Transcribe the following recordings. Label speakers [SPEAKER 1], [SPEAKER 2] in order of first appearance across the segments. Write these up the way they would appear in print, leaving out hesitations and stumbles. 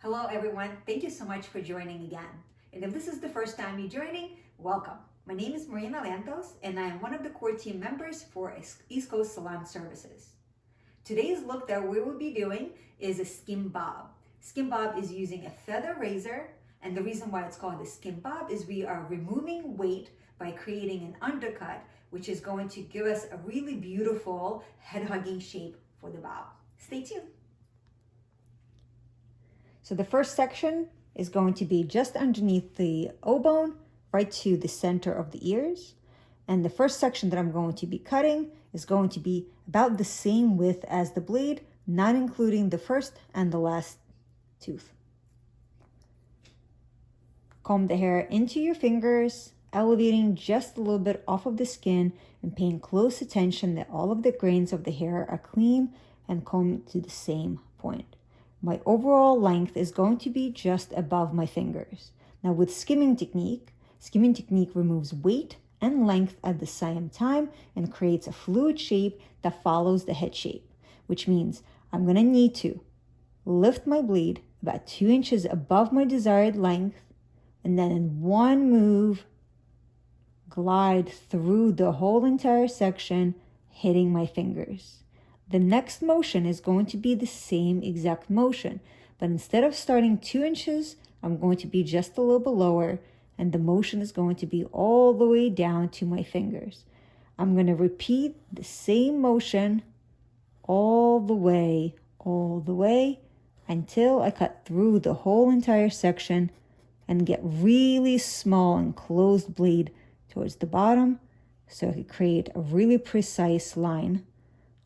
[SPEAKER 1] Hello everyone, thank you so much for joining again. And if this is the first time you're joining, welcome. My name is Marina Lantos and I am one of the core team members for East Coast Salon Services. Today's look that we will be doing is a Skimmed Bob. Skimmed Bob is using a feather razor, and the reason why it's called a Skimmed Bob is we are removing weight by creating an undercut, which is going to give us a really beautiful head-hugging shape for the bob. Stay tuned. So the first section is going to be just underneath the O-bone, right to the center of the ears. And the first section that I'm going to be cutting is going to be about the same width as the blade, not including the first and the last tooth. Comb the hair into your fingers, elevating just a little bit off of the skin and paying close attention that all of the grains of the hair are clean and combed to the same point. My overall length is going to be just above my fingers. Now with skimming technique removes weight and length at the same time and creates a fluid shape that follows the head shape, which means I'm going to need to lift my blade about 2 inches above my desired length, and then in one move, glide through the whole entire section, hitting my fingers. The next motion is going to be the same exact motion, but instead of starting 2 inches, I'm going to be just a little bit lower, and the motion is going to be all the way down to my fingers. I'm going to repeat the same motion all the way, until I cut through the whole entire section and get really small and closed blade towards the bottom, so I could create a really precise line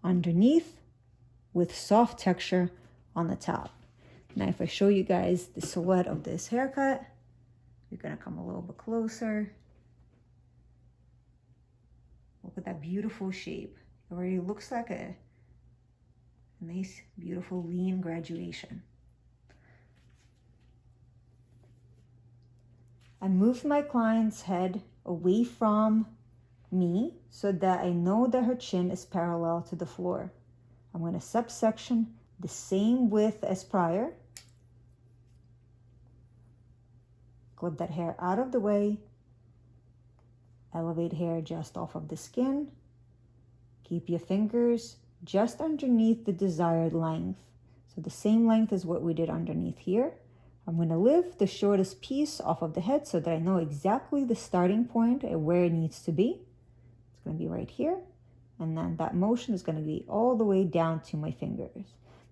[SPEAKER 1] underneath with soft texture on the top. Now if I show you guys the silhouette of this haircut, you're gonna come a little bit closer. Look at that beautiful shape. It already looks like a nice, beautiful, lean graduation. I moved my client's head away from me so that I know that her chin is parallel to the floor. I'm going to subsection the same width as prior. Clip that hair out of the way. Elevate hair just off of the skin. Keep your fingers just underneath the desired length. So the same length as what we did underneath here. I'm going to lift the shortest piece off of the head so that I know exactly the starting point and where it needs to be. It's going to be right here. And then that motion is going to be all the way down to my fingers.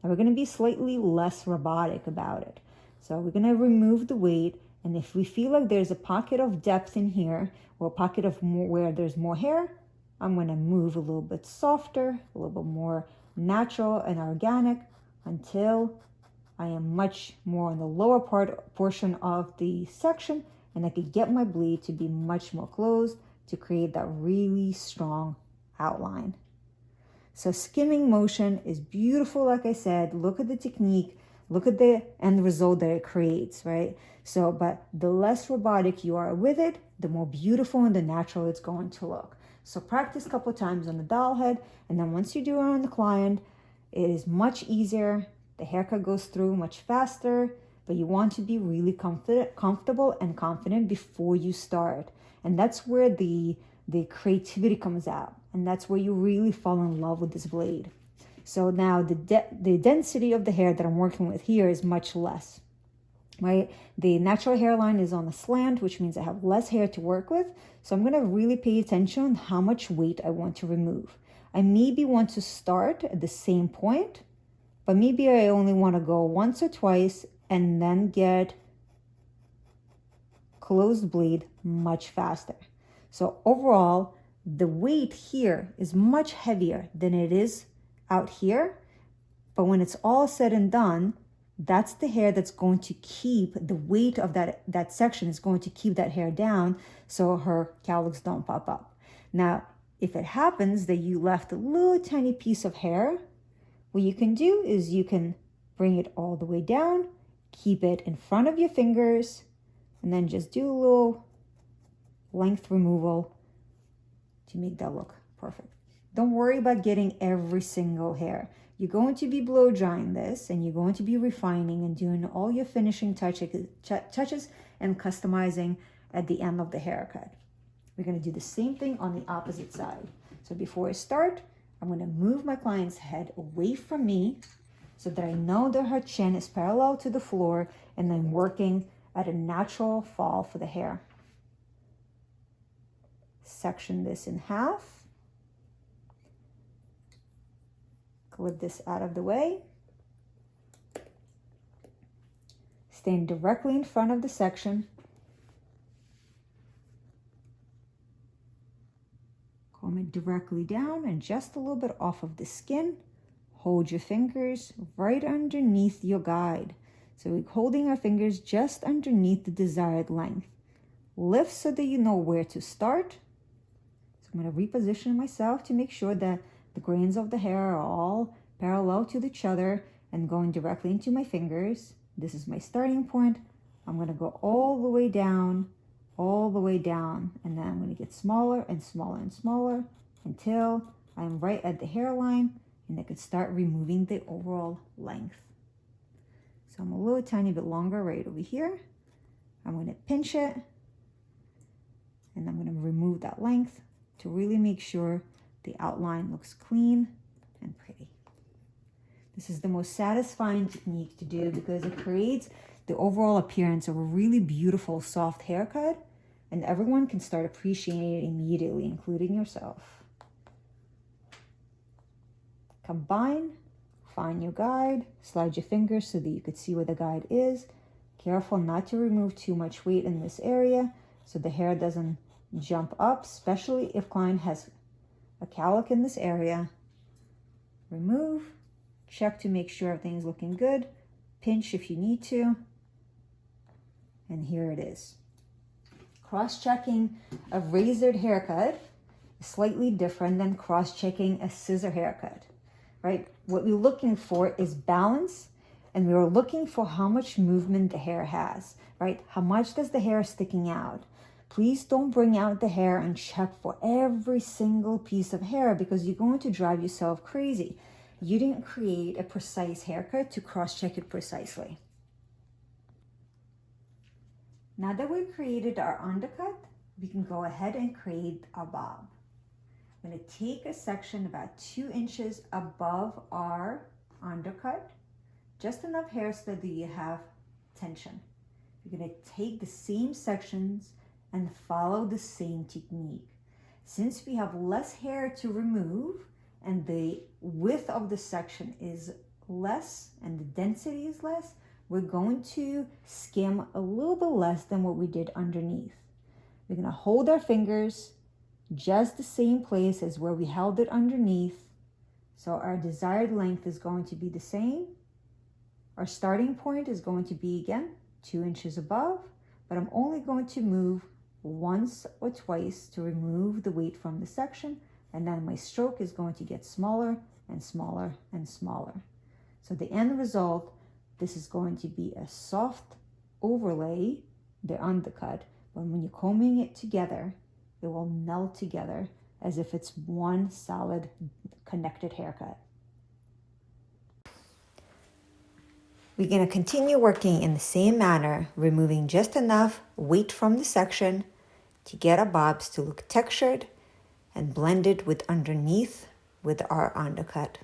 [SPEAKER 1] Now we're going to be slightly less robotic about it. So we're going to remove the weight. And if we feel like there's a pocket of depth in here or a pocket of more where there's more hair, I'm going to move a little bit softer, a little bit more natural and organic until I am much more on the lower portion of the section, and I could get my blade to be much more closed to create that really strong outline. So skimming motion is beautiful, like I said. Look at the technique, look at the end result that it creates, right? So, but the less robotic you are with it, the more beautiful and the natural it's going to look. So practice a couple times on the doll head, and then once you do it on the client, it is much easier. The haircut goes through much faster, but you want to be really comfortable and confident before you start. And that's where the creativity comes out. And that's where you really fall in love with this blade. So now the density of the hair that I'm working with here is much less, right? The natural hairline is on a slant, which means I have less hair to work with. So I'm going to really pay attention on how much weight I want to remove. I maybe want to start at the same point, but maybe I only want to go once or twice and then get closed blade much faster. So overall, the weight here is much heavier than it is out here. But when it's all said and done, that's the hair that's going to keep the weight of that section is going to keep that hair down so her cowlicks don't pop up. Now, if it happens that you left a little tiny piece of hair, what you can do is you can bring it all the way down, keep it in front of your fingers, and then just do a little length removal to make that look perfect. Don't worry about getting every single hair. You're going to be blow drying this, and you're going to be refining and doing all your finishing touches and customizing at the end of the haircut. We're going to do the same thing on the opposite side. So before I start, I'm going to move my client's head away from me so that I know that her chin is parallel to the floor, and then working at a natural fall for the hair. Section this in half. Clip this out of the way. Stand directly in front of the section. Comb it directly down and just a little bit off of the skin. Hold your fingers right underneath your guide. So we're holding our fingers just underneath the desired length. Lift so that you know where to start. So I'm going to reposition myself to make sure that the grains of the hair are all parallel to each other and going directly into my fingers. This is my starting point. I'm going to go all the way down, and then I'm going to get smaller and smaller and smaller until I'm right at the hairline, and I can start removing the overall length. So I'm a little tiny bit longer right over here. I'm going to pinch it, and I'm going to remove that length to really make sure the outline looks clean and pretty. This is the most satisfying technique to do because it creates the overall appearance of a really beautiful soft haircut, and everyone can start appreciating it immediately, including yourself. Combine, find your guide, slide your fingers so that you could see where the guide is. Careful not to remove too much weight in this area so the hair doesn't jump up, especially if client has a cowlick in this area. Remove, check to make sure everything is looking good, pinch if you need to, and here it is. Cross-checking a razored haircut is slightly different than cross-checking a scissor haircut, right? What we're looking for is balance, and we're looking for how much movement the hair has, right? How much does the hair sticking out? Please don't bring out the hair and check for every single piece of hair because you're going to drive yourself crazy. You didn't create a precise haircut to cross-check it precisely. Now that we've created our undercut, we can go ahead and create a bob. I'm going to take a section about 2 inches above our undercut, just enough hair so that you have tension. You're going to take the same sections and follow the same technique. Since we have less hair to remove and the width of the section is less and the density is less, we're going to skim a little bit less than what we did underneath. We're going to hold our fingers just the same place as where we held it underneath. So our desired length is going to be the same. Our starting point is going to be, again, 2 inches above, but I'm only going to move once or twice to remove the weight from the section, and then my stroke is going to get smaller and smaller and smaller. So the end result, this is going to be a soft overlay, the undercut, but when you're combing it together, it will melt together as if it's one solid connected haircut. We're going to continue working in the same manner, removing just enough weight from the section to get our bobs to look textured and blended with underneath with our undercut.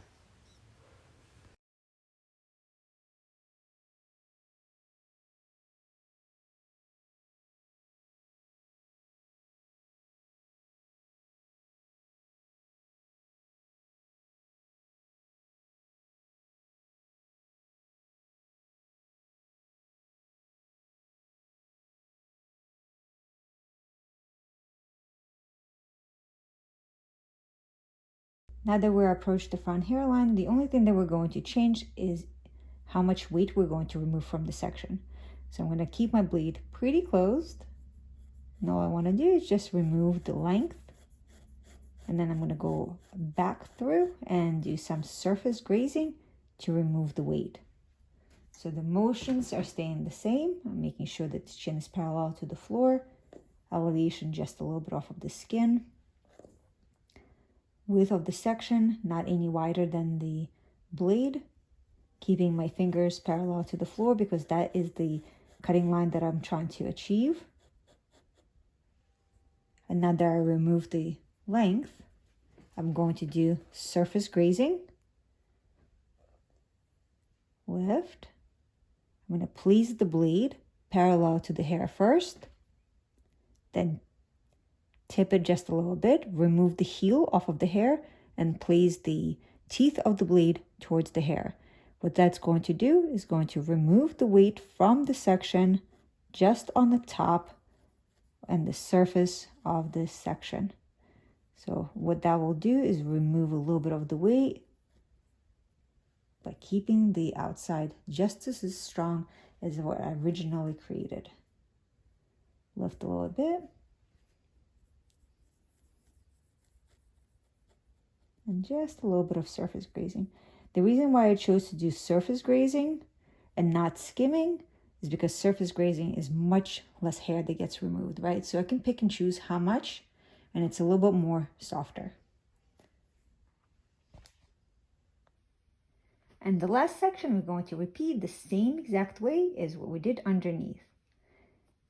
[SPEAKER 1] Now that we're approached the front hairline, the only thing that we're going to change is how much weight we're going to remove from the section. So I'm going to keep my blade pretty closed. And all I want to do is just remove the length. And then I'm going to go back through and do some surface grazing to remove the weight. So the motions are staying the same. I'm making sure that the chin is parallel to the floor. Elevation just a little bit off of the skin. Width of the section, not any wider than the blade, keeping my fingers parallel to the floor because that is the cutting line that I'm trying to achieve. And now that I remove the length, I'm going to do surface grazing. Lift. I'm going to place the blade parallel to the hair first, then tip it just a little bit, remove the heel off of the hair, and place the teeth of the blade towards the hair. What that's going to do is going to remove the weight from the section just on the top and the surface of this section. So what that will do is remove a little bit of the weight by keeping the outside just as strong as what I originally created. Lift a little bit. And just a little bit of surface grazing. The reason why I chose to do surface grazing and not skimming is because surface grazing is much less hair that gets removed, right? So I can pick and choose how much, and it's a little bit more softer. And the last section, we're going to repeat the same exact way as what we did underneath.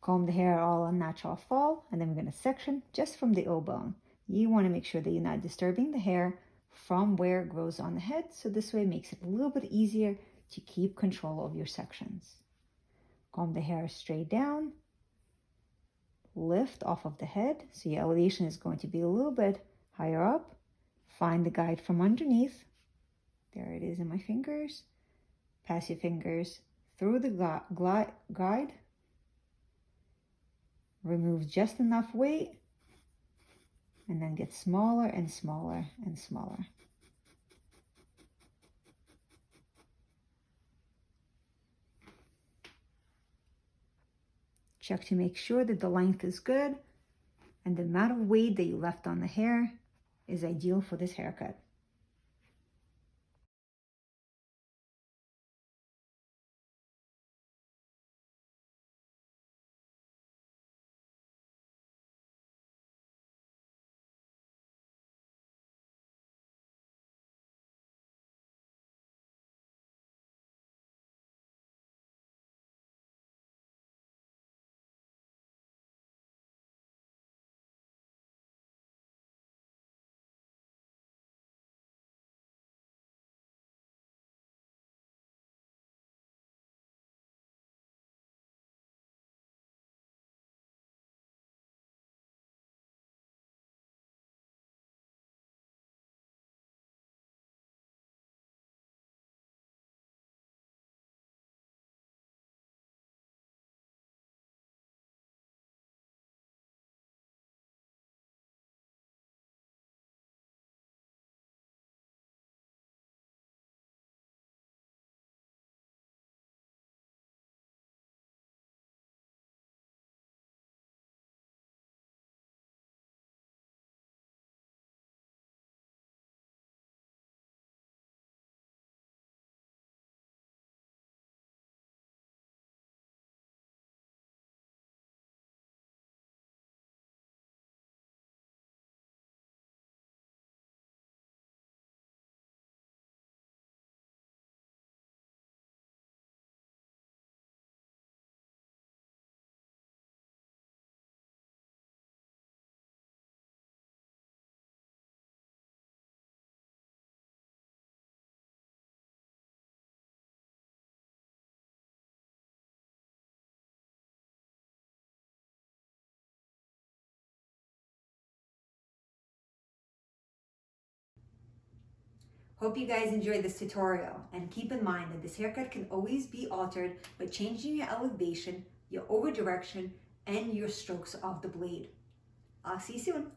[SPEAKER 1] Comb the hair all on natural fall, and then we're going to section just from the O bone. You want to make sure that you're not disturbing the hair from where it grows on the head, so this way it makes it a little bit easier to keep control of your sections. Comb the hair straight down, lift off of the head, so your elevation is going to be a little bit higher up. Find the guide from underneath. There it is in my fingers. Pass your fingers through the guide. Remove just enough weight, and then get smaller and smaller and smaller. Check to make sure that the length is good and the amount of weight that you left on the hair is ideal for this haircut. Hope you guys enjoyed this tutorial, and keep in mind that this haircut can always be altered by changing your elevation, your over direction, and your strokes of the blade. I'll see you soon.